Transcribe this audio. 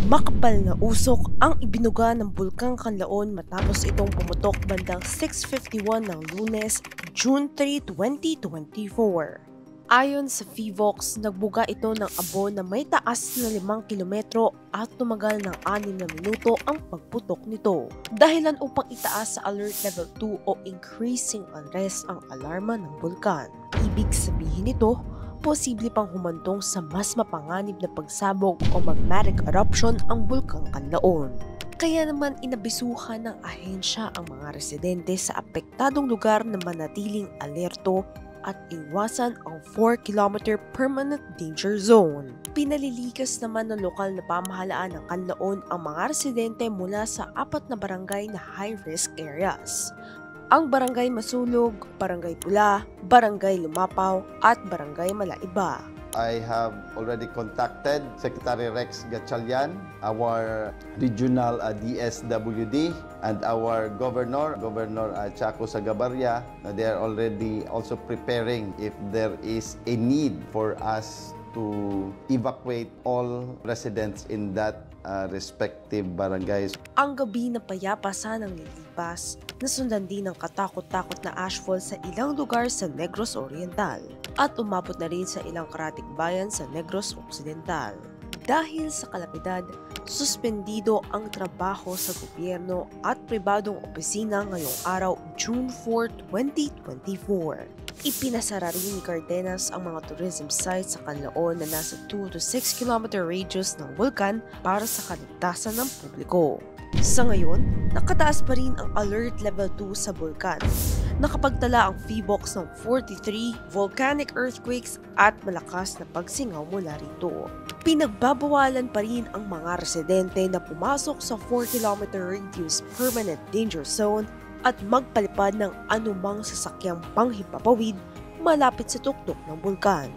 Makapal na usok ang ibinuga ng Bulkang Kanlaon matapos itong pumutok bandang 6:51 ng Lunes, June 3, 2024. Ayon sa PHIVOLCS, nagbuga ito ng abo na may taas na 5 kilometro at tumagal ng 6 na minuto ang pagputok nito. Dahilan upang itaas sa Alert Level 2 o Increasing Unrest ang alarma ng bulkan. Ibig sabihin nito, posible pang humantong sa mas mapanganib na pagsabog o magmatic eruption ang Bulkang Kanlaon. Kaya naman inabisuhan ng ahensya ang mga residente sa apektadong lugar na manatiling alerto at iwasan ang 4-kilometer permanent danger zone. Pinalilikas naman ng lokal na pamahalaan ng Kanlaon ang mga residente mula sa 4 na barangay na high-risk areas. Ang Barangay Masulog, Barangay Pula, Barangay Lumapaw at Barangay Malaiba. I have already contacted Secretary Rex Gatchalian, our regional DSWD, and our Governor Chaco Sagabarria. They are already also preparing if there is a need for us to evacuate all residents in that respective barangays. Ang gabi na payapa sanang lilipas, nasundan din ng katakot-takot na ashfall sa ilang lugar sa Negros Oriental at umabot na rin sa ilang karatig bayan sa Negros Occidental. Dahil sa kalapidad, suspendido ang trabaho sa gobyerno at pribadong opisina ngayong araw, June 4, 2024. Ipinasara rin ni Cardenas ang mga tourism sites sa Kanlaon na nasa 2 to 6 kilometer radius ng bulkan para sa kaligtasan ng publiko. Sa ngayon, nakataas pa rin ang Alert Level 2 sa bulkan. Nakapagtala ang PHIVOLCS ng 43 volcanic earthquakes at malakas na pagsingaw mula rito. Pinagbabawalan pa rin ang mga residente na pumasok sa 4-kilometer radius permanent danger zone at magpalipad ng anumang sasakyang panghimpapawid malapit sa tuktok ng bulkan.